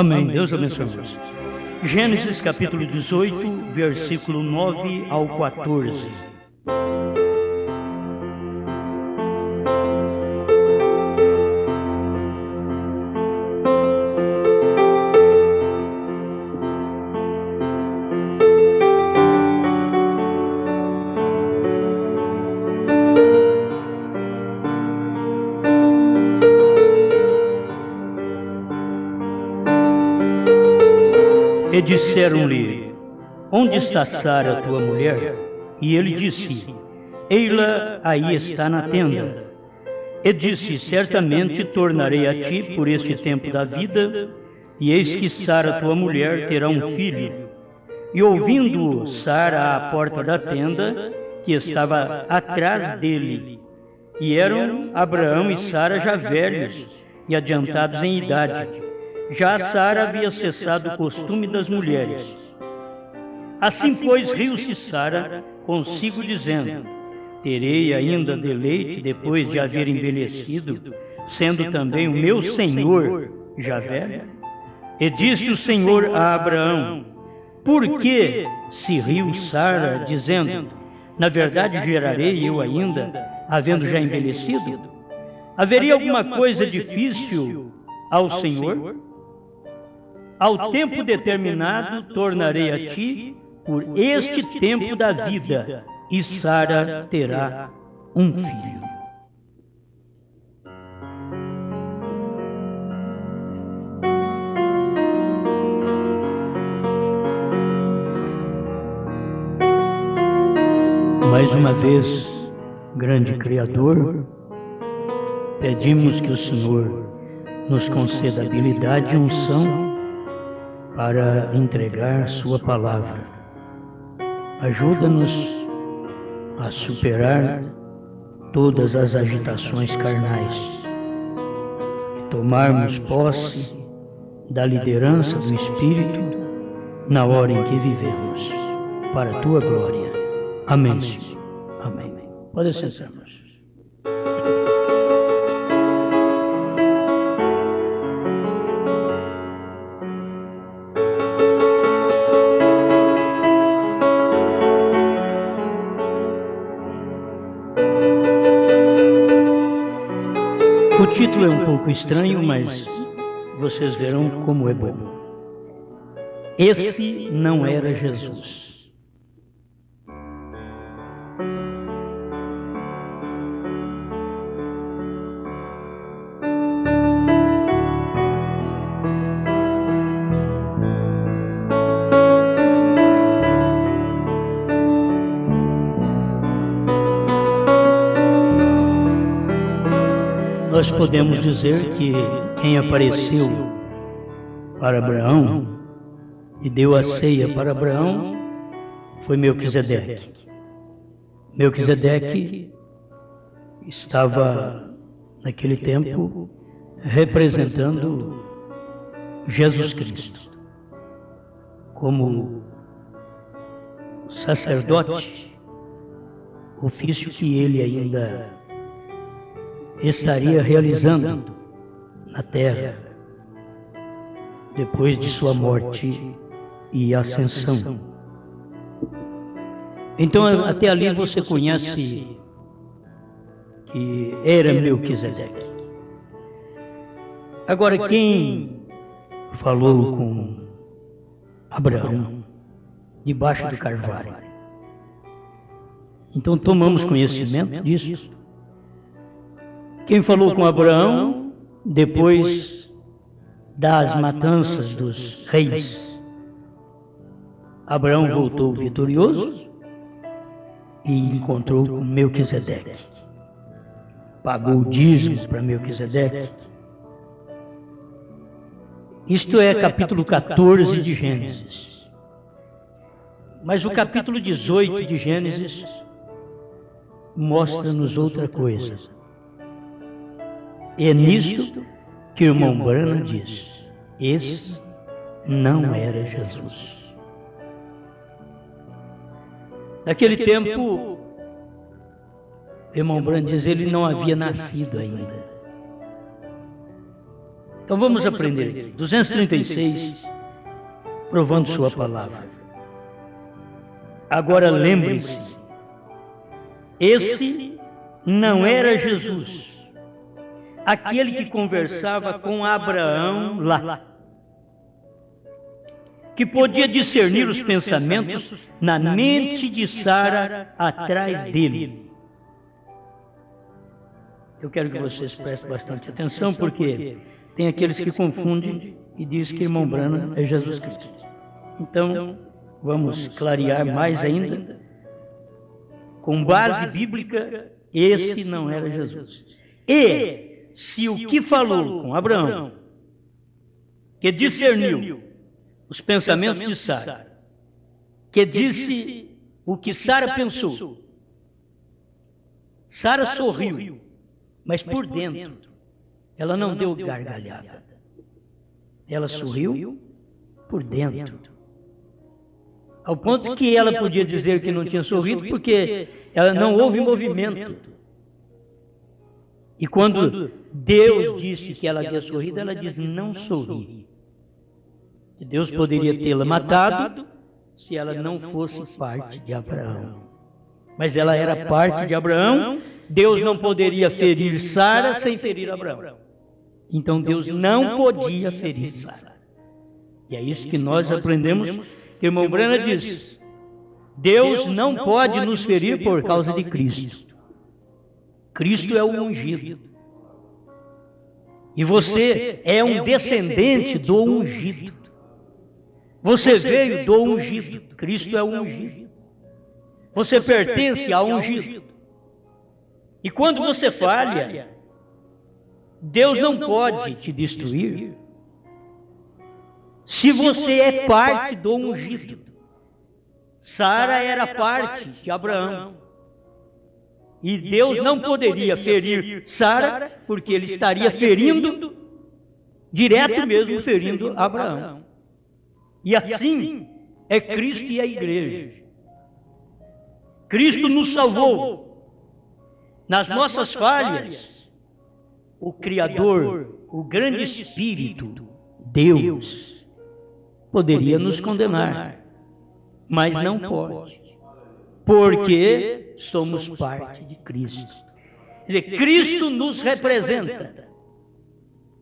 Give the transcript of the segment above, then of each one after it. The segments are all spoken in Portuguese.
Amém. Deus abençoe você. Gênesis capítulo 18, versículo 9 ao 14. E disseram-lhe: onde está Sara, tua mulher? E ele disse: ei-la aí está na tenda. E disse: certamente tornarei a ti por este tempo da vida, e eis que Sara, tua mulher, terá um filho. E ouvindo Sara à porta da tenda, que estava atrás dele, e eram Abraão e Sara já velhos e adiantados em idade, já Sara havia cessado o costume das mulheres. Assim, pois, riu-se Sara consigo, dizendo: terei ainda deleite depois de haver envelhecido, sendo também o meu senhor já velho? E disse o Senhor a Abraão: por que se riu Sara, dizendo: na verdade gerarei eu ainda, havendo já envelhecido? Haveria alguma coisa difícil ao Senhor? Ao tempo determinado tornarei a ti por este tempo da vida, e Sara terá um filho. Mais uma vez, grande Criador, pedimos que o Senhor nos conceda habilidade e unção para entregar Sua palavra. Ajuda-nos a superar todas as agitações carnais e tomarmos posse da liderança do Espírito na hora em que vivemos, para a Tua glória. Amém, Senhor. Amém. Pode sentar, irmãos. O título é um pouco estranho, mas vocês verão como é bom. Esse não era Jesus. Nós podemos dizer que quem apareceu para Abraão e deu a ceia para Abraão foi Melquisedeque. Melquisedeque estava, naquele tempo, representando Jesus Cristo como sacerdote, ofício que ele ainda estaria realizando na terra depois de sua morte e ascensão. Então, até ali você conhece que era Melquisedeque. Agora, quem falou com Abraão debaixo do carvalho? Então, tomamos conhecimento disso. Quem falou com Abraão depois das matanças dos reis? Abraão voltou vitorioso e encontrou com Melquisedeque. Pagou o dízimo para Melquisedeque. Isto é capítulo 14 de Gênesis. Mas o capítulo 18 de Gênesis mostra-nos outra coisa. É nisto que o irmão Branham diz: esse não era Jesus. Naquele tempo, o irmão Branham diz, ele não havia nascido ainda. Então vamos aprender aqui. 236, provando sua palavra. Agora lembre-se, esse não era Jesus, aquele que conversava com Abraão lá, que podia discernir os pensamentos na mente de Sara atrás dele. Eu quero que vocês prestem bastante atenção, porque tem aqueles que confundem e dizem que irmão Branham é Jesus Cristo. Então, vamos clarear mais ainda. Com base bíblica, esse não era Jesus. E se o que falou com Abraão, que discerniu os pensamentos de Sara, que disse o que Sara pensou, Sara sorriu, mas por dentro ela não deu gargalhada. Ela sorriu por dentro. Ao ponto que ela podia dizer que não tinha sorrido porque ela não houve movimento. E quando Deus disse que ela havia sorrido, ela disse: não sorri. E Deus poderia tê-la matado se ela não fosse parte de Abraão. Mas ela era parte de Abraão. Deus não poderia ferir Sara sem ferir Abraão. Então Deus não podia ferir Sara. E é isso que nós aprendemos, que o irmão Branham diz: Deus não pode nos ferir por causa de Cristo. Cristo é o ungido. E você é um descendente do ungido. Você veio do ungido. Cristo é o ungido. Você pertence ao ungido. E quando você falha, Deus não pode te destruir se você é parte do ungido. Sara era parte de Abraão. E Deus não poderia ferir Sara, porque ele estaria ferindo, direto mesmo ferindo Abraão. E assim é Cristo e a igreja. Cristo nos salvou. Nas nossas falhas, o Criador, o grande Espírito, Deus, poderia nos condenar, mas não pode, porque somos parte de Cristo. Cristo nos representa.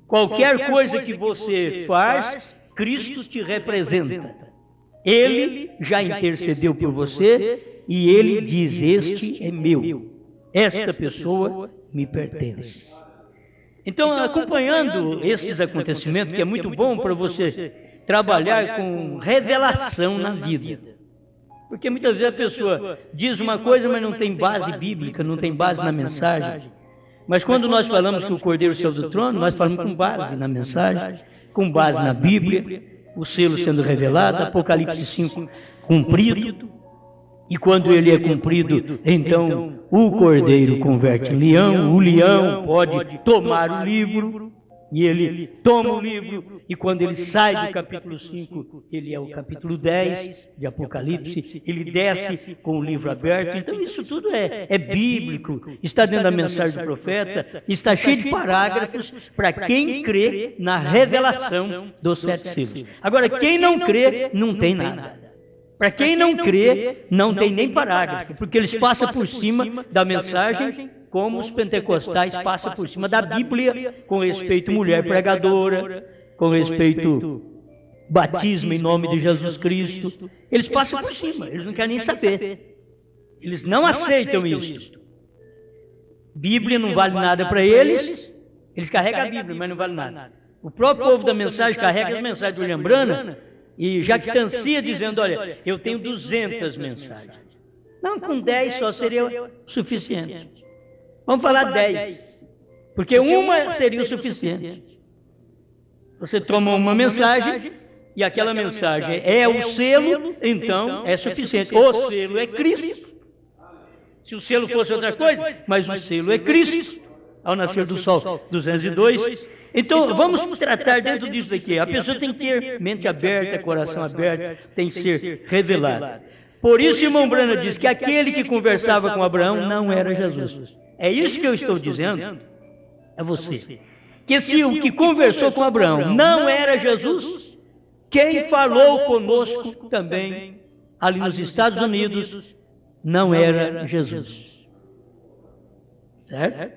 Qualquer coisa que você faz, Cristo te representa. Ele já intercedeu por você e ele diz: este é meu. Esta pessoa me pertence. Então, acompanhando esses acontecimentos, que é muito bom para você trabalhar com revelação na vida. Porque muitas vezes a pessoa diz uma coisa, mas não tem base bíblica, não tem base na mensagem. Mas quando nós falamos que o Cordeiro saiu do trono, nós falamos com base na mensagem, com base na Bíblia, o selo sendo revelado, Apocalipse 5 cumprido. E quando ele é cumprido, então o cordeiro converte em leão, o leão pode tomar o livro, e ele toma o livro, e quando ele sai do capítulo 5, ele é o capítulo 10 de Apocalipse, ele desce com o livro aberto. Então isso tudo é bíblico, está dentro da mensagem do profeta, está cheio de parágrafos para quem crê na revelação dos 7 selos. Agora, quem não crê, não tem nada. Para quem não crê, não tem nem parágrafo, porque eles passam por cima da mensagem, como os pentecostais passam por cima da Bíblia, com respeito à mulher pregadora, com respeito ao batismo em nome de Jesus Cristo. Eles passam por cima, eles não querem nem saber. Eles não aceitam isso. Bíblia não vale nada para eles, eles carregam a Bíblia, mas não vale nada. O próprio povo da mensagem carrega as mensagens do William Branham, e jactancia dizendo: olha, eu tenho 200 mensagens. Não, com 10 só seria suficiente. Vamos falar 10, porque uma seria o suficiente. Você toma uma mensagem, e aquela mensagem é o selo, então é suficiente. O selo é Cristo. Se o selo fosse outra coisa, mas o selo é Cristo. Ao nascer do sol, 202. Então, vamos tratar dentro disso daqui. A pessoa tem que ter mente aberta, coração aberto, tem que ser revelado. Por isso, irmão Branham diz que aquele que conversava com Abraão não era Jesus. É isso que eu estou dizendo a você. que se o que conversou com Abraão não era Jesus, quem falou conosco também, ali nos Estados Unidos, não era Jesus. Certo?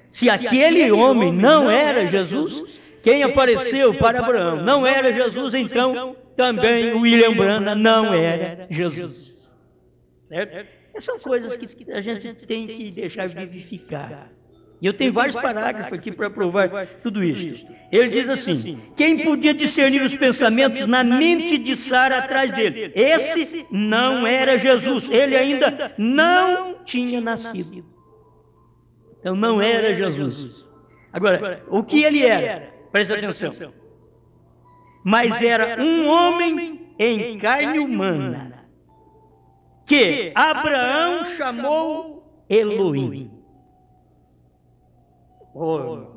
Se aquele homem não era Jesus, quem apareceu para Abraão não era Jesus, então também William Branham não era Jesus. Certo? Essas são coisas que a gente tem que deixar vivificar. E eu tenho vários parágrafos aqui para provar tudo isso. Ele diz assim: quem podia discernir os pensamentos na mente de Sara atrás dele? Esse não era Jesus, ele ainda não tinha nascido. Então não era Jesus. Agora, o que ele era? Presta atenção. Mas era um homem em carne humana, que Abraão chamou Elohim. Oh,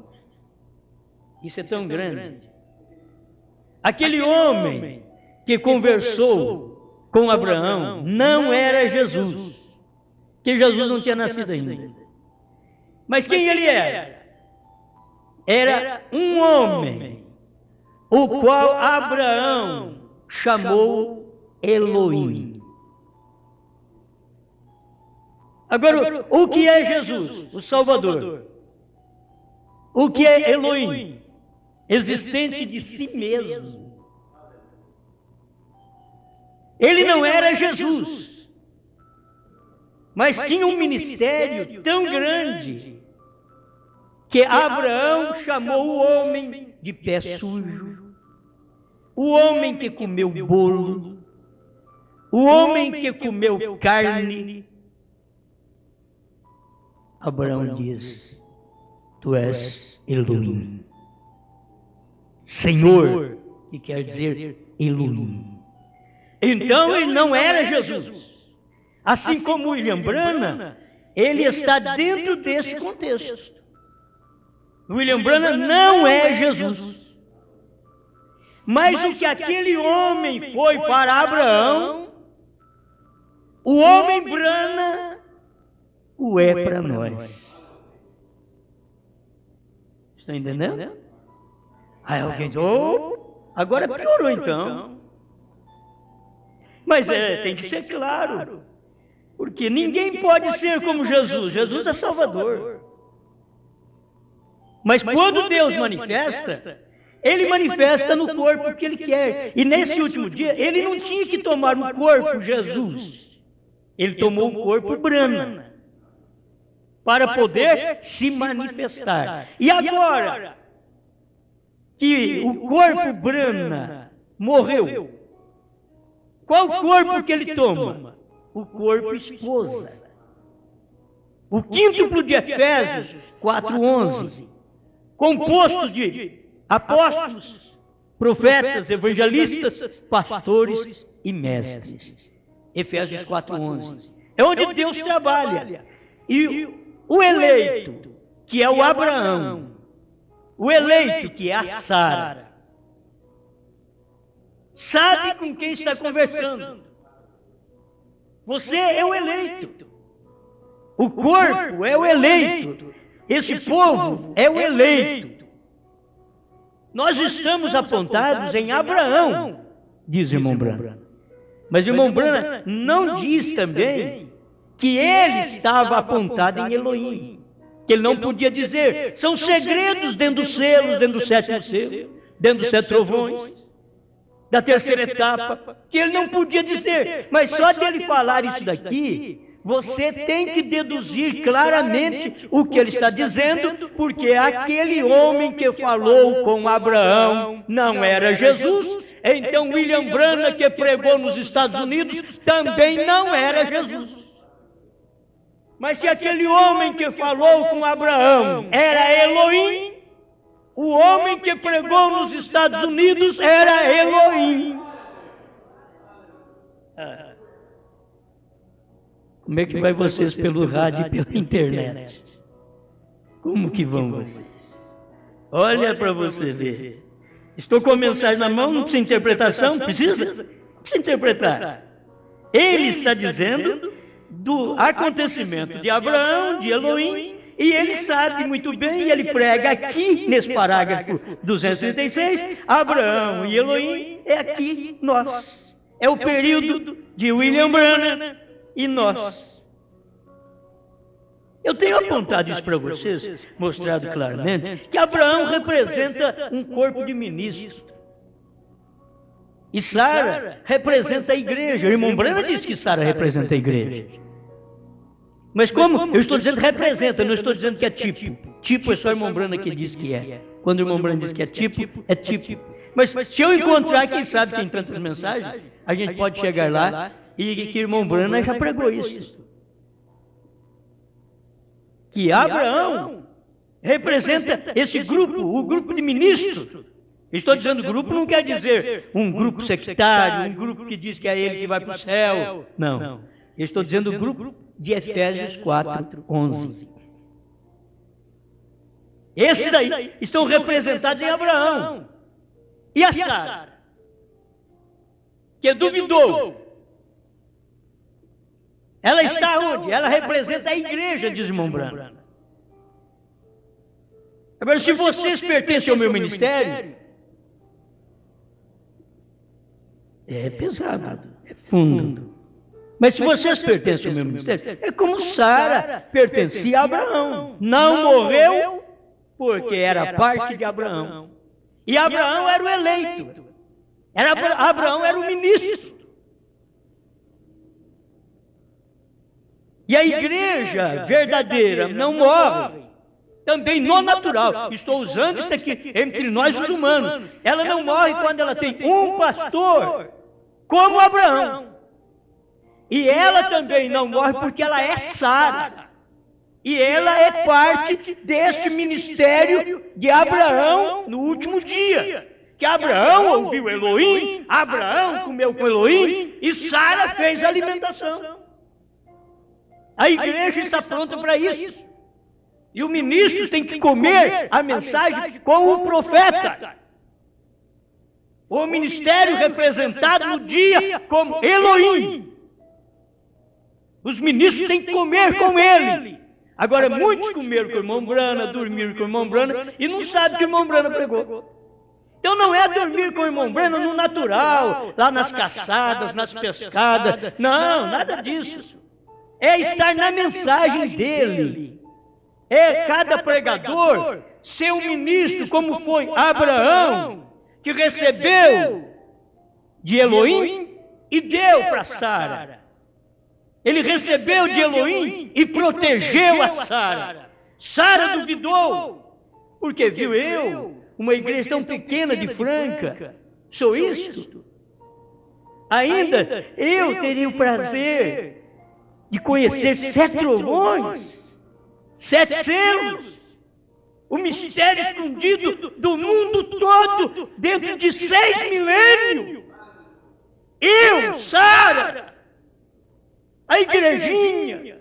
isso é tão grande. Aquele homem que conversou com Abraão não era Jesus, que Jesus não tinha nascido ainda. Mas quem ele era? Era um homem, o qual Abraão chamou Elohim. Agora, o que é Jesus, o Salvador? O que é Elohim? Existente de si mesmo. Ele não era Jesus, mas tinha um ministério tão grande que Abraão chamou o homem de pé sujo, o homem que comeu bolo, o homem que comeu carne. Abraão diz: tu és Elohim. Senhor, que quer dizer Elohim. Então ele não era Jesus. Assim como William Branham, ele está dentro deste contexto. William Branham não é Jesus. Mas o que aquele homem foi para Abraão, o homem Branham o é para nós. Está entendendo? Aí alguém diz: oh, agora piorou então. Mas tem que ser claro, porque ninguém pode ser como Jesus. Jesus é Salvador. Mas quando Deus manifesta, Ele manifesta no corpo que Ele quer. E nesse último dia, Ele não tinha que tomar o corpo Jesus. Ele tomou o corpo Branham, para poder se manifestar. E agora que o corpo Branham morreu, qual corpo que ele toma? O corpo esposa. O quíntuplo de Efésios 4:11, composto de apóstolos, profetas, evangelistas, pastores e mestres. Efésios 4:11. É onde Deus trabalha. E o eleito, que é o Abraão, o eleito, que é a Sara, sabe com quem está conversando. Você é o eleito. O corpo é o eleito. Esse povo é o eleito. Nós estamos apontados em Abraão, diz o irmão Branham. Mas o irmão Branham não diz também que ele estava apontado em Elohim, que ele não podia dizer. São segredos dentro dos selos, dentro do sétimo selo, dentro dos 7 trovões, da terceira etapa, que ele não podia dizer. Mas só dele falar isso daqui, você tem que deduzir claramente o que ele está dizendo, porque aquele homem que falou com Abraão não era Jesus. Então William Branham, que pregou nos Estados Unidos, também não era Jesus. Mas se aquele homem que falou com Abraão era Elohim, o homem que pregou nos Estados Unidos era Elohim. Como é que vai vocês pelo rádio e pela internet? Como que vão vocês? Olha para você ver. Estou com a mensagem na mão, não precisa interpretação? Precisa? Não precisa interpretar. Ele está dizendo do acontecimento de Abraão, de Elohim, E ele sabe muito bem, e ele prega aqui, nesse parágrafo 236, Abraão e Elohim é aqui nós. É o período de William Branham e nós. Eu tenho apontado isso para vocês, mostrado claramente, que Abraão representa um corpo de ministro. E Sara representa a igreja. O irmão Branham disse que Sara representa a igreja. Mas como? Eu estou dizendo representa, não estou dizendo que é tipo. Tipo é só o irmão Branham que diz que é. Quando o irmão Branham diz que é tipo, é tipo. Mas se eu encontrar, quem sabe tem tantas mensagens, a gente pode chegar lá e que o irmão Branham já pregou isso. Que Abraão representa esse grupo, o grupo de ministros. Estou dizendo grupo não quer dizer um grupo sectário, um grupo que diz que é ele que vai para o céu. Não. Eu estou dizendo o grupo de Efésios 4:11. Esses daí estão representados em Abraão. E a Sara, que duvidou. Ela está onde? Ela representa a igreja, diz o irmão Branham. Agora, se vocês pertencem ao meu ministério, é pesado, é fundo. Mas se vocês pertencem ao meu ministério, é como Sara pertencia a Abraão. Não morreu porque era parte de Abraão. E Abraão era o eleito. Abraão era o ministro. E a igreja verdadeira não morre. Também no natural. Estou usando isso aqui entre nós os humanos. Ela não morre quando ela tem um pastor, como Abraão. E ela também não morre porque ela é Sara. E ela é parte deste ministério de Abraão no último dia. Que Abraão ouviu Elohim, Abraão comeu com Elohim e Sara fez a alimentação. A igreja está pronta para isso. E o ministro tem que comer a mensagem com o profeta. O ministério representado no dia como Elohim. Os ministros têm que comer com ele. Agora, muitos comeram com o irmão Branham, dormiram com o irmão Branham e não sabem o que o irmão Branham pregou. Então não é dormir com o irmão Branham no natural, lá nas caçadas, nas pescadas. Não, nada disso. É estar na mensagem dele. É cada pregador ser um ministro, como foi Abraão, que recebeu de Elohim e deu para Sara. Ele recebeu de Elohim e protegeu a Sara. Sara duvidou, porque viu eu, uma igreja tão pequena de Franca, sou isto. Ainda eu teria o prazer de conhecer 7 trovões, 7 selos, o mistério escondido do mundo todo dentro de 6 milênios. Eu, Sara, a igrejinha.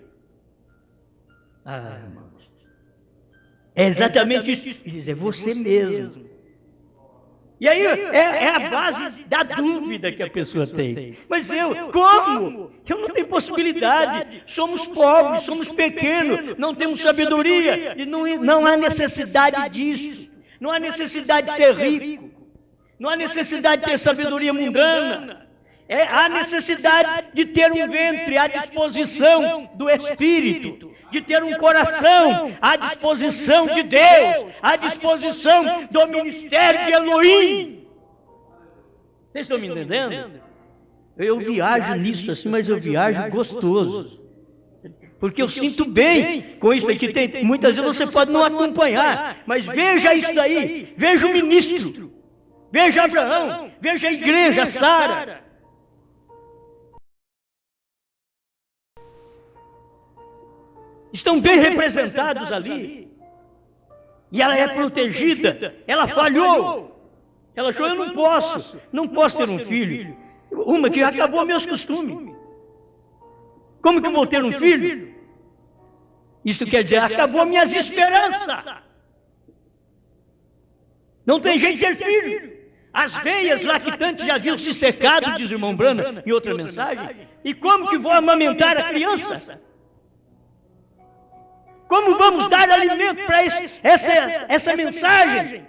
Irmãos, é exatamente isso. Ele diz, é você mesmo. E aí é a base da dúvida que a pessoa tem. Mas como? Eu não tenho possibilidade. Somos pobres, somos pequenos, não temos sabedoria. E não há necessidade disso. Não há necessidade de ser rico. Não há necessidade de ter sabedoria mundana. Há necessidade de ter um ventre à disposição do Espírito, de ter um coração à disposição de Deus, à disposição do ministério de Elohim. Vocês estão me entendendo? Eu viajo nisso assim, mas eu viajo gostoso. Porque eu sinto bem com isso aqui. Muitas vezes você pode não acompanhar, mas veja isso daí, veja o ministro, veja Abraão, veja a igreja, Sara. Estão bem representados ali. E ela é protegida. Ela falhou. Ela achou, eu não posso ter um filho. Uma que acabou meus costumes. Como que eu vou ter um filho? Isso quer dizer, acabou minhas esperanças. Não tem jeito de ter filho. As veias lactantes já haviam se secado, diz o irmão Branham em outra mensagem. E como que vou amamentar a criança? Como vamos dar alimento para essa mensagem?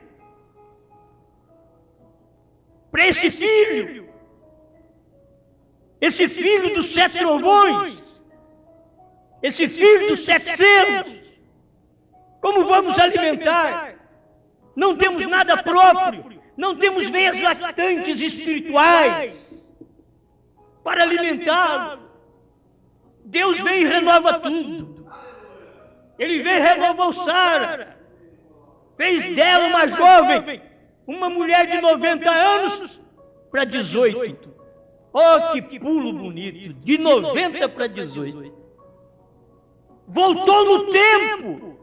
Para esse filho? Esse filho dos 7 trovões? Esse filho dos 700? Como vamos alimentar? Não temos nada próprio, não temos veias lactantes espirituais para alimentá-lo. Deus vem e renova tudo. Ele veio e renovou Sara, fez dela uma jovem, uma mulher de 90 anos para 18. Oh, que pulo bonito, de 90 para 18. Voltou no tempo.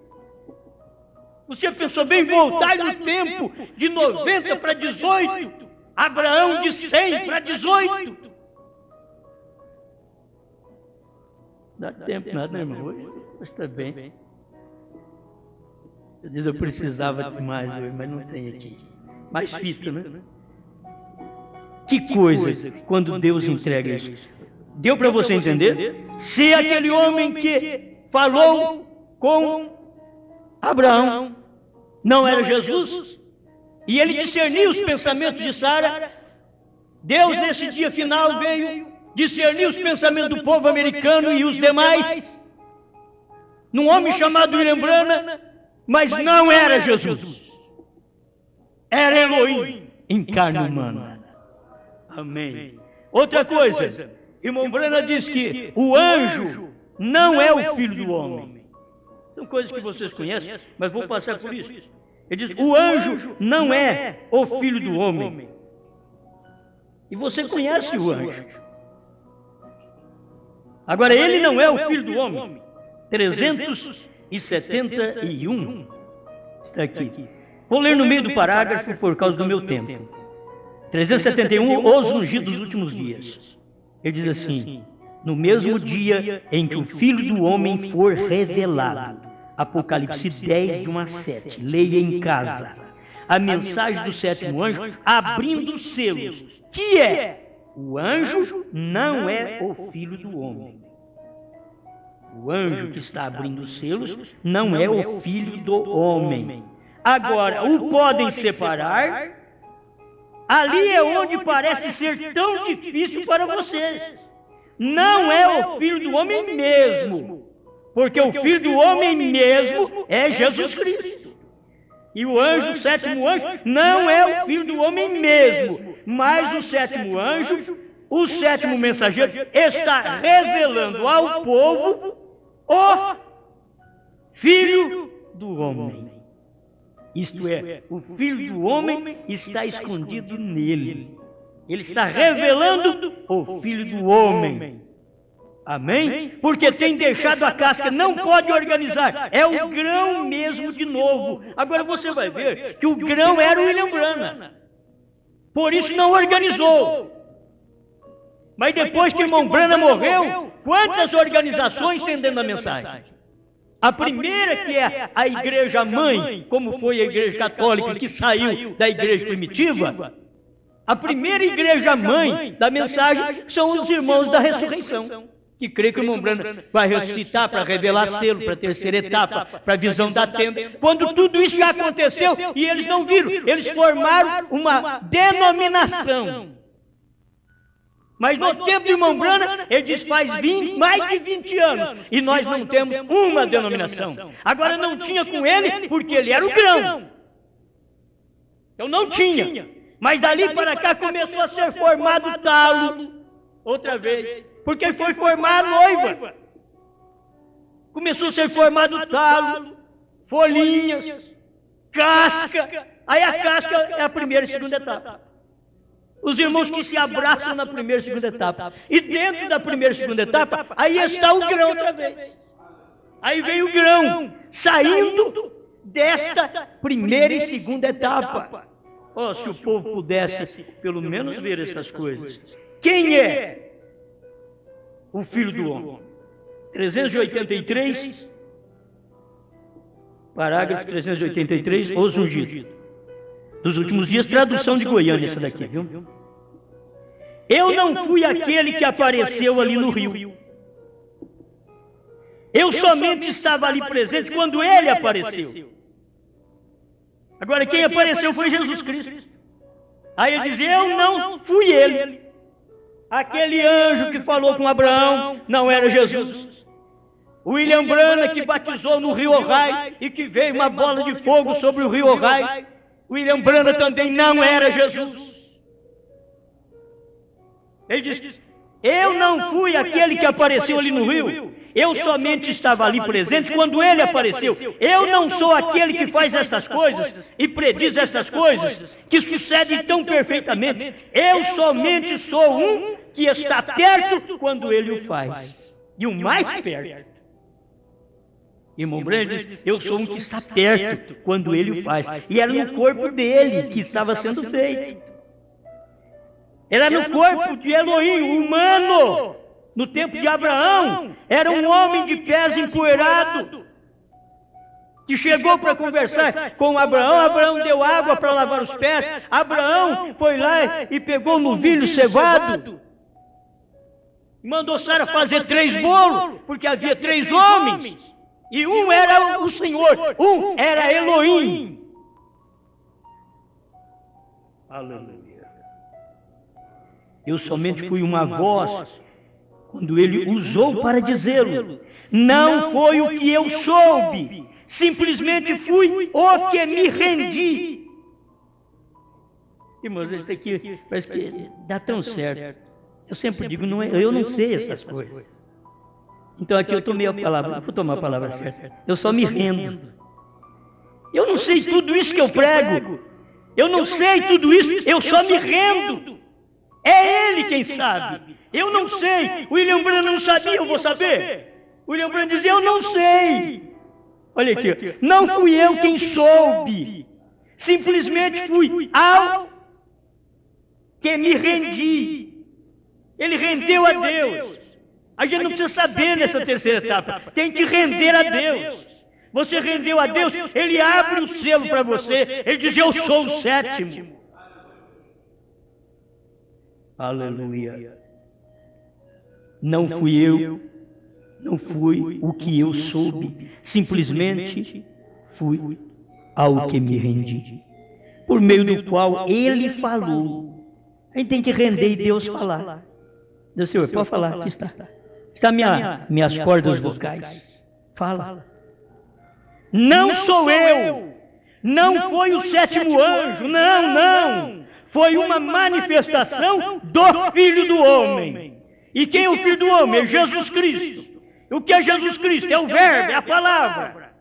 Você pensou bem voltar no tempo de 90 para 18? Abraão de 100 para 18? Dá tempo nada, irmão. Hoje está bem. Eu disse, eu precisava de mais hoje, mas não tem aqui. Mais fita, né? Que coisa quando Deus entrega isso. Deu para você entender? Se aquele homem que falou com Abraão não era Jesus, e ele discerniu os pensamentos de Sara, Deus nesse dia final veio discernir os pensamentos do povo americano e os demais, num homem chamado William Branham, mas não era Jesus, era Elohim em carne humana. Amém. Outra coisa, irmão Branham diz que o anjo não é o filho do homem. São coisas que vocês conhecem, mas vou passar por isso. Ele diz, o anjo não é o filho do homem. E você conhece o anjo. Agora, ele não é o filho do homem. 371 está aqui. Vou ler no meio do parágrafo por causa do meu tempo. 371, os ungidos dos últimos dias. Ele diz assim, no mesmo dia em que o Filho do Homem for revelado. Apocalipse 10, de 1 a 7. Leia em casa. A mensagem do 7º anjo abrindo os selos. Que é? O anjo não é o filho do homem. O anjo que está abrindo os selos não é o filho do homem. Agora, o podem separar. Ali é onde parece ser tão difícil para vocês. Não é o filho do homem mesmo. Porque o filho do homem mesmo é Jesus Cristo. E o anjo, o 7º anjo, não é o filho do homem mesmo. Mas o 7º anjo, o 7º mensageiro, está revelando ao povo o Filho do homem. Isto é, o Filho do homem está escondido nele. Ele está revelando o Filho do homem. Amém? Porque tem deixado a casca, não pode organizar. É o grão mesmo de novo. Agora você vai ver que o grão era o William Branham. Por isso não organizou. Mas depois que o irmão Branham morreu, quantas organizações tem dentro da mensagem? A primeira, que é a igreja mãe, como foi a igreja católica que saiu da igreja primitiva, a primeira igreja mãe da mensagem são os irmãos da ressurreição, que crê que o irmão Branham vai ressuscitar para revelar selo, para a terceira etapa, para a visão da tenda. Quando tudo isso já aconteceu e eles não viram, eles formaram uma denominação. Mas no tempo do irmão Branham, ele diz, faz mais de 20 anos, e nós não temos uma denominação. Agora não tinha com ele, porque ele era o grão. Então não tinha. Mas dali para cá começou a ser formado talo, outra vez. Porque foi formado noiva. Começou a ser formado talo, folhinhas, casca. Aí a casca é a primeira e segunda etapa. Os irmãos que se abraçam na primeira e segunda etapa. E dentro da primeira e segunda etapa, aí está o grão outra vez. Aí vem o grão, saindo desta primeira e segunda etapa. Oh, se o povo pudesse pelo menos ver essas coisas. Quem é o Filho do Homem? 383, parágrafo 383, os ungidos. Dos últimos dias, tradução de Goiânia essa daqui, viu? Eu não fui aquele que apareceu ali no rio. Eu somente estava ali presente quando ele apareceu. Agora, quem apareceu foi Jesus Cristo. Aí ele diz, eu não fui ele. Aquele anjo que falou com Abraão não era Jesus. William Branham, que batizou no rio Ohio e que veio uma bola de fogo sobre o rio Ohio, William Branham também não era Jesus. Ele diz, eu não fui aquele que apareceu ali no rio. Eu somente estava ali presente quando ele apareceu. Eu não sou aquele que faz essas coisas e prediz essas coisas que sucedem tão perfeitamente. Eu somente sou um que está perto quando ele o faz. E o mais perto. Irmão Branham diz, eu sou um que está perto quando ele o faz. E era no corpo dele que estava sendo feito. Era no corpo de Elohim, humano. No tempo de Abraão, era um homem de pés empoeirado, que chegou para conversar com Abraão. Abraão deu água para lavar os pés. Abraão foi lá e pegou um novilho cevado. Mandou Sara fazer 3 bolos, porque havia 3 homens. E um era o Senhor, um era Elohim. Aleluia. Eu somente fui uma voz quando ele usou para dizê-lo. Não foi o que eu soube, simplesmente fui o que me rendi. Irmãos, isso aqui parece que dá tão certo. Eu sempre digo, eu não sei essas coisas. Então aqui eu tomei a palavra, vou tomar a palavra certa. Eu só me rendo. Eu não sei tudo isso que eu prego. Eu não sei tudo isso, eu só me rendo. É ele quem sabe. Eu não sei. William Branham não sabia, eu vou saber. William Branham dizia, eu não sei. Olha aqui, não fui eu quem soube. Simplesmente fui ao que me rendi. Ele rendeu a Deus. A gente não precisa saber nessa terceira etapa. Tem que render a Deus. Você rendeu a Deus, ele abre o selo para você. Ele diz, eu sou o 7º. Aleluia. Não fui eu, não fui o que eu soube, simplesmente fui ao que me rendi, por meio do qual ele falou. A gente tem que render e Deus falar. Deus, Senhor, pode falar, aqui está. Está minhas cordas vocais. Fala. Não sou eu, não foi o 7º anjo, não. Foi uma manifestação do Filho do Homem. E quem é o Filho do Homem? É Jesus Cristo. O que é Jesus Cristo? É o Verbo, é a palavra.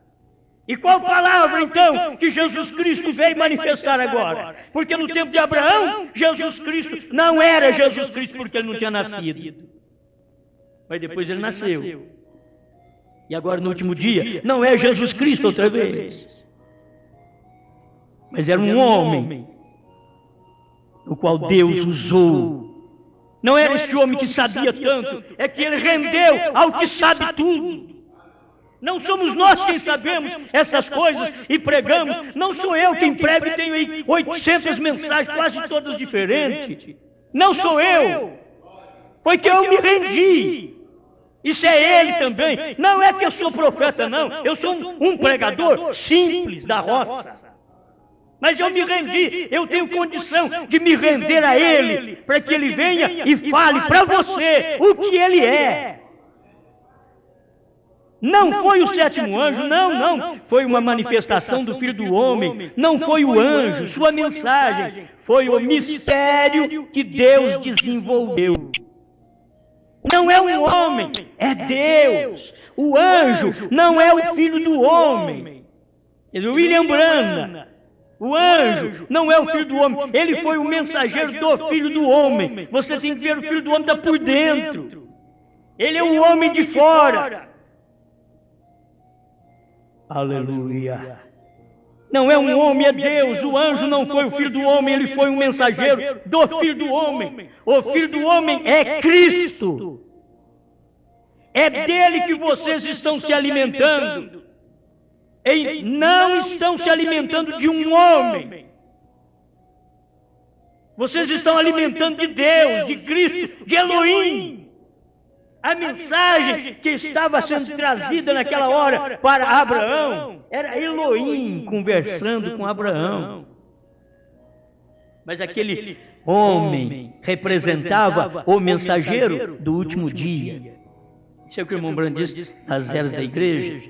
E qual palavra, então, que Jesus Cristo veio manifestar agora? Porque no tempo de Abraão, Jesus Cristo não era Jesus Cristo porque ele não tinha nascido. Mas depois ele nasceu. E agora, no último dia, não é Jesus Cristo outra vez. Mas era um homem, o qual Deus usou. Não era esse homem que sabia tanto, é que ele rendeu ao que sabe tudo. Não somos nós quem sabemos essas coisas e pregamos. Não sou eu quem prego e tenho aí 800 mensagens, quase todas diferentes. Não sou eu. Foi que eu me rendi. Isso é ele também. Não é que eu sou profeta, não. Eu sou um pregador simples da roça. Mas eu me rendi, eu tenho condição de me render a ele, para que ele venha e fale para você o que ele é. Não foi o 7º anjo, não. Foi uma manifestação do Filho do Homem. Não foi o anjo, sua mensagem. Foi o mistério que Deus desenvolveu. Não é um homem, é Deus. O anjo não é o Filho do Homem. William Branham. O anjo não é o Filho do Homem, ele foi o mensageiro do Filho do Homem. Você tem que ver, o Filho do Homem está por dentro. Ele é o homem de fora. Aleluia. Não é um homem, é Deus. O anjo não foi o Filho do Homem, ele foi um mensageiro do Filho do Homem. O Filho do Homem é Cristo. É dele que vocês estão se alimentando. E não estão se alimentando de um homem. Vocês estão alimentando de Deus, de Cristo, de Elohim. A mensagem que estava sendo trazida naquela hora para Abraão era Elohim conversando com Abraão. Mas aquele homem representava o mensageiro do último dia. Isso é o que o irmão Branham diz nas eras da igreja.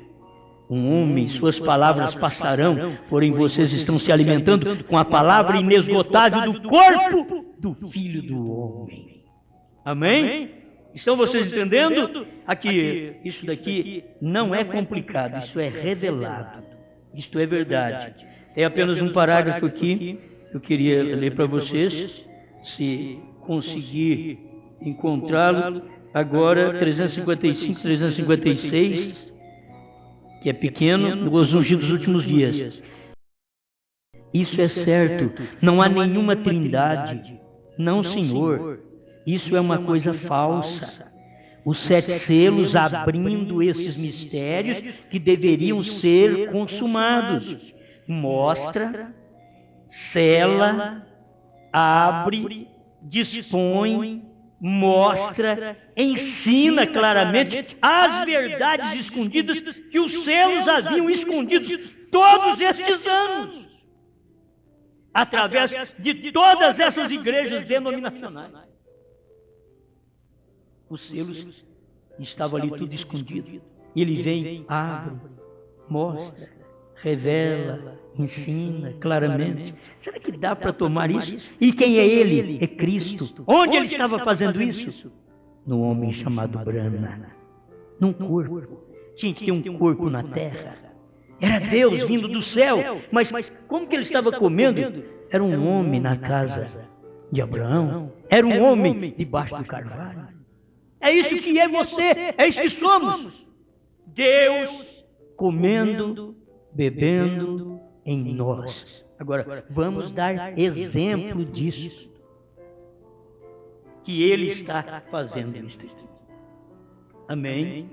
Um homem, suas palavras passarão, porém vocês estão se alimentando com a palavra inesgotável do corpo do Filho do Homem. Amém? Estão vocês entendendo? Aqui, isso daqui não é complicado, isso é revelado. Isto é verdade. É apenas um parágrafo aqui, eu queria ler para vocês, se conseguir encontrá-lo. Agora, 355, 356, que é pequeno, nos ungidos dos últimos dias. Isso é certo, não há nenhuma trindade. Não, Senhor. Isso é uma coisa falsa. Os 7 selos abrindo esses mistérios que deveriam ser consumados. Mostra, sela, abre, dispõe, mostra, ensina claramente as verdades escondidas que os selos haviam escondido todos estes anos, através de todas essas igrejas denominacionais. Os selos estavam ali tudo escondido. E ele vem, abre, mostra, revela, ensina claramente. Será que dá para tomar isso? E quem é ele? É Cristo. Onde ele estava fazendo isso? No homem chamado Brahma. Num corpo. Tinha que ter um corpo na terra. Era Deus vindo do céu. Mas como que ele estava comendo? Era um homem na casa de Abraão. Era um homem debaixo do carvalho. É isso que é você, é isso que somos. Deus comendo, bebendo em nós. Agora, vamos dar exemplo disso. Que Ele está fazendo isso. Amém?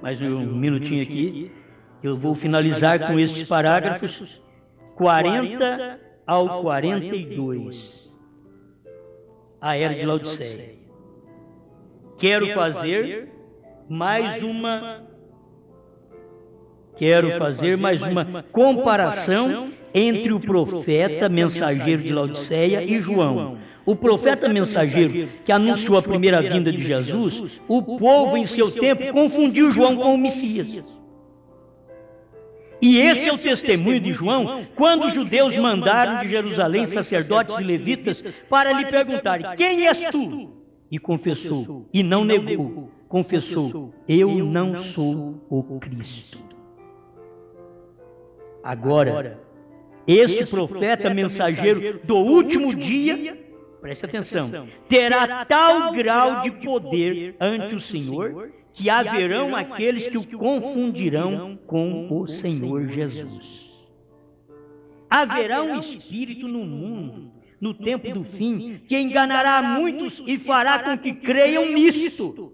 Mais um minutinho aqui. Eu vou finalizar com estes parágrafos 40 ao 42. A era de Laodiceia. Quero fazer mais uma comparação entre o profeta mensageiro de Laodiceia e João. O profeta mensageiro que anunciou a primeira vinda de Jesus, o povo em seu tempo confundiu João com o Messias. E esse é o testemunho de João, quando os judeus mandaram de Jerusalém sacerdotes e levitas para lhe perguntarem: quem és tu? E confessou, e não negou, confessou: eu não sou o Cristo. Agora, esse profeta mensageiro do último dia, preste atenção, terá tal grau de poder ante o Senhor, que haverão aqueles que o confundirão com o Senhor Jesus. Haverá um espírito no mundo, no tempo do fim, que enganará muitos e fará com que creiam nisto.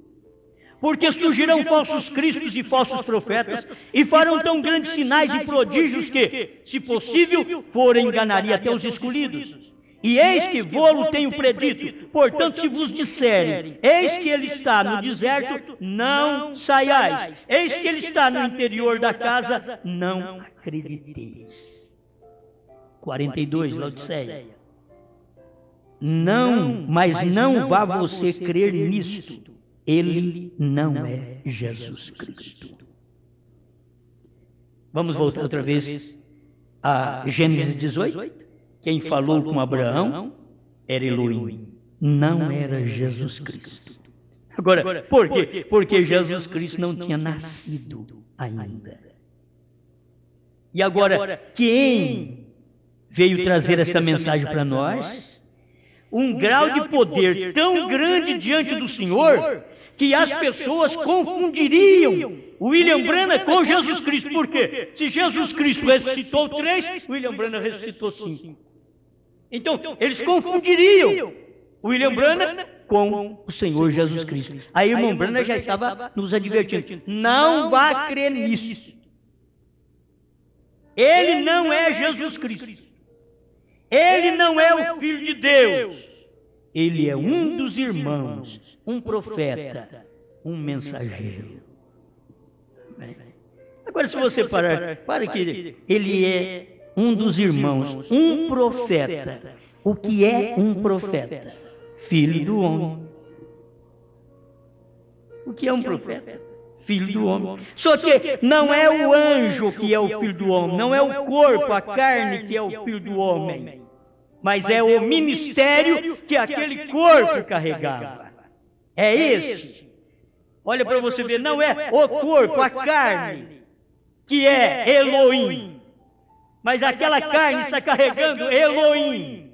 Porque surgirão falsos cristos e falsos profetas, e farão tão grandes sinais e prodígios que, se possível, forem enganaria até os escolhidos. E eis que vô-lo tenho predito, portanto, se vos disserem: eis que ele está no deserto, não saiais. Eis que ele está no interior da casa, não acrediteis. 42, Laodiceia. Não, mas não vá você crer nisto. Ele não é Jesus Cristo. Vamos voltar outra vez a Gênesis 18. Quem falou com Abraão era Elohim, não era Jesus Cristo. Agora, por quê? Porque Jesus Cristo não tinha nascido ainda. E agora, quem veio trazer esta mensagem para nós? Um grau de poder tão grande diante do Senhor que as pessoas confundiriam William Branham com Jesus Cristo. Por quê? Se Jesus Cristo ressuscitou 3, William Branham ressuscitou 5. Então, eles confundiriam William Branham com o Senhor Jesus Cristo. Aí o irmão Branham já estava nos advertindo: não vá crer nisso. Ele não é Jesus Cristo. Ele não é o Filho de Deus. Ele é um dos irmãos, um profeta, um mensageiro. Agora, se você parar, para que ele é um dos irmãos, um profeta. O que é um profeta? Filho do homem. O que é um profeta? Filho do homem. Só que não é o anjo que é o filho do homem, não é o corpo, a carne que é o filho do homem, mas é o ministério que aquele corpo carregava. É esse. Olha para você ver, não é o corpo, a carne, que é Elohim, mas aquela carne está carregando Elohim.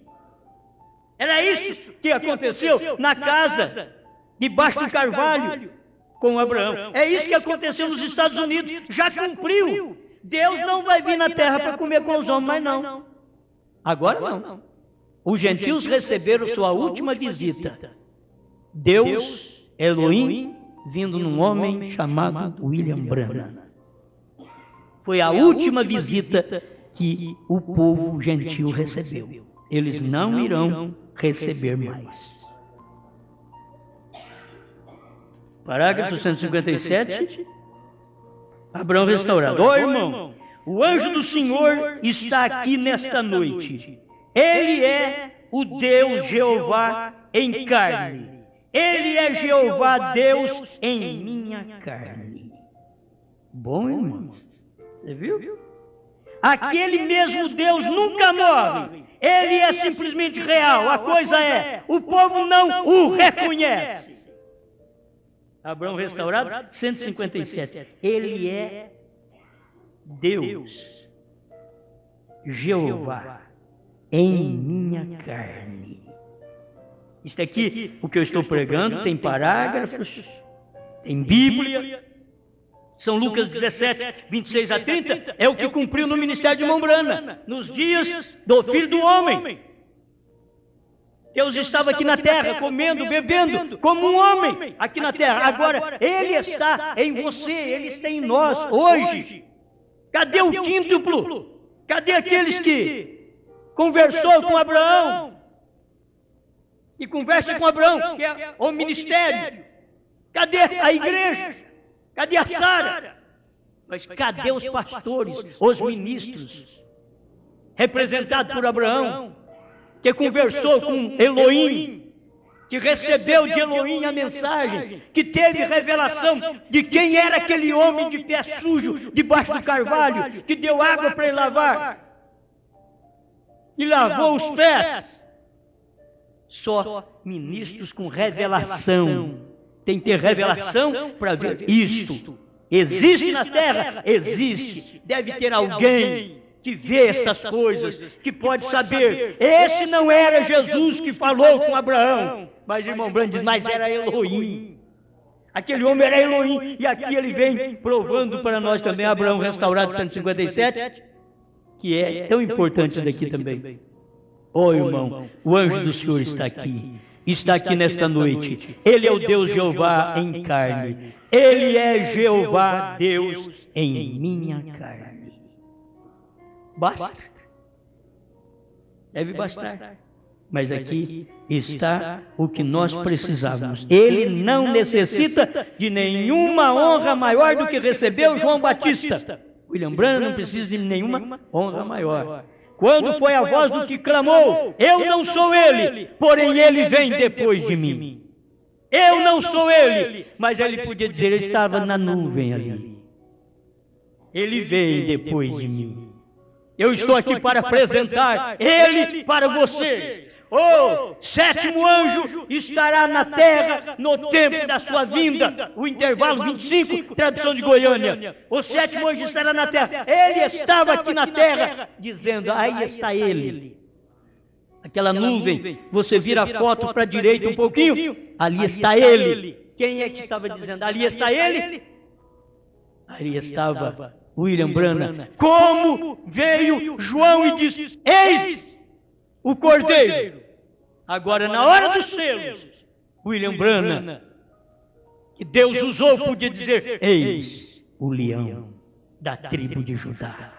Era isso que aconteceu na casa, debaixo do carvalho, com Abraão. É isso que aconteceu nos Estados Unidos. Já cumpriu. Deus não vai vir na terra para comer com os homens, mas não. Agora não. Os gentios receberam sua última visita. Deus, Elohim, vindo num homem chamado William Branham. Foi a última visita que o povo gentil recebeu. Eles não irão receber mais. Parágrafo 157. Abraão restaurado. Ó irmão, o anjo do Senhor está aqui nesta noite. Ele é o Deus Jeová em carne. Ele é Jeová Deus em minha carne. Bom, irmão. Você viu? Aquele mesmo Deus nunca morre. Ele é simplesmente real. A coisa é, o povo não o reconhece. Abraão restaurado, 157. Ele é Deus, Jeová, em minha carne. Isto aqui, o que eu estou pregando, tem parágrafos, tem Bíblia. São Lucas 17, 26 a 30, é o que cumpriu no ministério de Mombrana, nos dias do Filho do Homem. Deus estava aqui na terra, comendo, bebendo, como um homem aqui na terra. Agora, Ele está em você, Ele está em nós, hoje. Cadê o quíntuplo? Cadê aqueles que conversou com Abraão? E conversa com Abraão, que é o ministério. Cadê a igreja? Cadê a Sara? Mas cadê os pastores, os ministros, representados por Abraão? Que conversou com Elohim, que recebeu de Elohim a mensagem, que teve revelação de quem era aquele homem de pé sujo debaixo do carvalho, que deu água para ele lavar, e lavou os pés. Só ministros com revelação. Tem que ter revelação para ver isto. Existe na terra? Existe. Deve ter alguém que vê estas coisas, que pode saber. Esse não era Jesus que falou com Abraão, mas irmão Branham diz, mas era Elohim. Aquele homem era Elohim, e aqui ele vem provando para nós também, Abraão restaurado 157, que é tão importante daqui também. Ó irmão, o anjo do Senhor está aqui nesta noite. Ele é o Deus Jeová em carne. Ele é Jeová Deus em minha carne. Basta. Deve bastar. Mas aqui está o que nós precisamos. Ele não necessita de nenhuma honra maior do que recebeu João Batista. William Branham não precisa de nenhuma honra maior. Quando foi a voz do que clamou, eu não sou ele, porém ele vem depois de mim. Eu não sou ele, mas ele podia dizer, ele estava na nuvem ali. Ele vem depois de mim. Eu estou aqui para apresentar ele para vocês. O sétimo anjo estará na terra no tempo da sua vinda. O intervalo 25, tradução de Goiânia. O sétimo anjo estará na terra. Ele estava aqui na terra, dizendo, aí está ele. Aquela nuvem, você vira a foto para a direita um pouquinho, ali está ele. Quem é que estava dizendo, ali está ele? Ali estava William Branham. Como veio João e disse, eis o Cordeiro. Agora, na hora dos selos, William Branham, que Deus usou, podia dizer, eis o leão da tribo de Judá.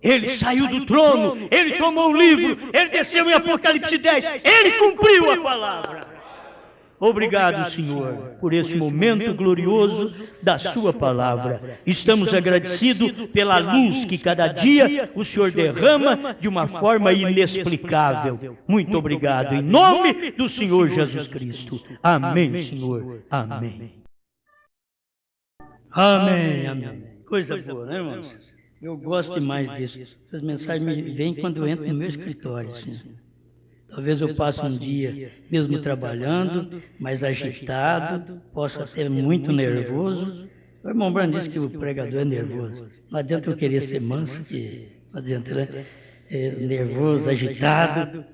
Ele saiu do trono, ele tomou o livro, ele desceu em Apocalipse 10, ele cumpriu a palavra. Obrigado, Senhor, por esse momento glorioso da sua palavra. Estamos agradecidos pela luz que cada dia o Senhor derrama de uma forma inexplicável. Muito obrigado, em nome do Senhor Jesus Cristo. Amém, Senhor. Amém. Amém, amém. Coisa boa, né, irmãos? Eu gosto demais disso. Essas mensagens me vêm quando eu entro no meu escritório, assim. Talvez eu passe um dia, mesmo trabalhando, mais agitado, posso até muito nervoso. O irmão Brando disse que o pregador é nervoso. Não adianta eu querer ser manso, que não adianta, né? É nervoso, agitado.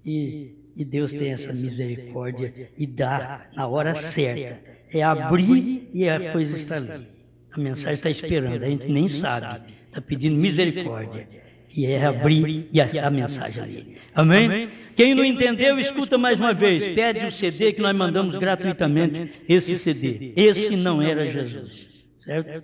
E Deus tem essa misericórdia e dá na hora certa. É abrir e a coisa está ali. A mensagem está esperando, a gente nem sabe. Está pedindo misericórdia. E é abrir e a mensagem ali. Amém? Quem não entendeu, escuta mais uma vez. Pede o CD que nós mandamos gratuitamente, esse CD. Esse não era Jesus. Certo?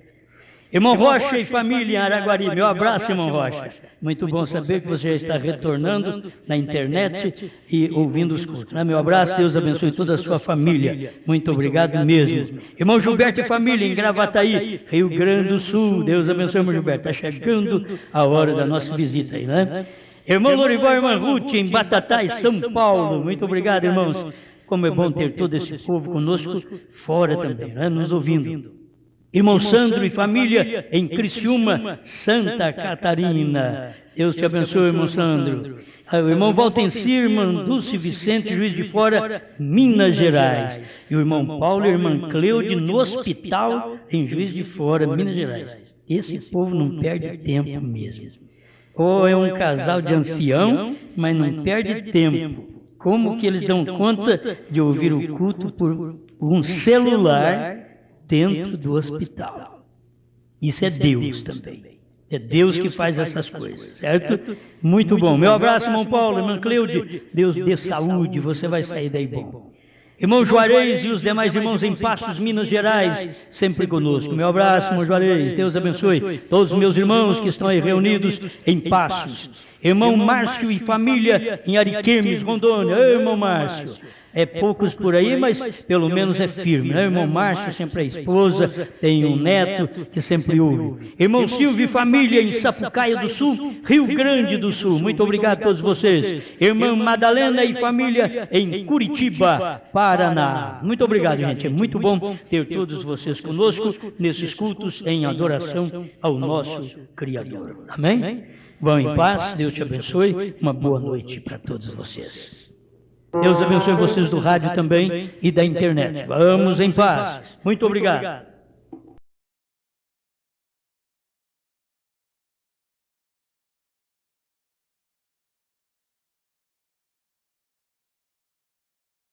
Irmão Rocha e família em Araguari, meu abraço, irmão Rocha. Muito bom saber que você já está retornando na internet e ouvindo os cultos. Meu abraço, Deus abençoe toda a sua família. Muito obrigado mesmo. Irmão Gilberto e família em Gravataí, Rio Grande do Sul. Deus abençoe, irmão Gilberto. Está chegando a hora da nossa visita aí, né? Irmão Lorival e irmã Ruth em Batatais, São Paulo. Muito obrigado, irmãos. Como é bom ter todo esse povo conosco fora também, né? Nos ouvindo. Irmão Sandro e família em Criciúma, Santa Catarina. Deus te abençoe, irmão Sandro. O irmão Valtencir, irmã Dulce Vicente, Juiz de Fora, Minas Gerais. E o irmão Paulo e a irmã Cleude no hospital em Juiz de Fora, Minas Gerais. Esse povo não perde tempo mesmo. Ou é um casal de ancião, mas não perde tempo. Como que eles dão conta de ouvir o culto por um celular dentro do hospital? Isso é Deus também. É Deus que faz essas coisas, certo? Muito bom. Meu abraço, irmão Paulo, irmã Cleude. Deus dê saúde, você vai sair daí bom. Irmão Juarez e os demais irmãos em Passos, Minas Gerais, sempre conosco. Meu abraço, irmão Juarez. Deus abençoe todos os meus irmãos que estão aí reunidos em Passos. Irmão Márcio e família em Ariquemes, Rondônia. Ei, irmão Márcio. É poucos por aí, mas pelo menos é firme, né? Irmão Márcio, sempre a esposa, tem um neto que sempre ouve. Irmão Silvio e família em Sapucaia do Sul, Rio Grande do Sul. Muito obrigado a todos vocês. Irmã Madalena e família em Curitiba, Paraná. Muito obrigado, gente. É muito bom ter todos vocês conosco nesses cultos em adoração ao nosso Criador. Amém? Vão em paz, Deus te abençoe. Uma boa noite para todos vocês. Deus abençoe vocês do rádio também e da internet. Vamos em paz. Muito obrigado.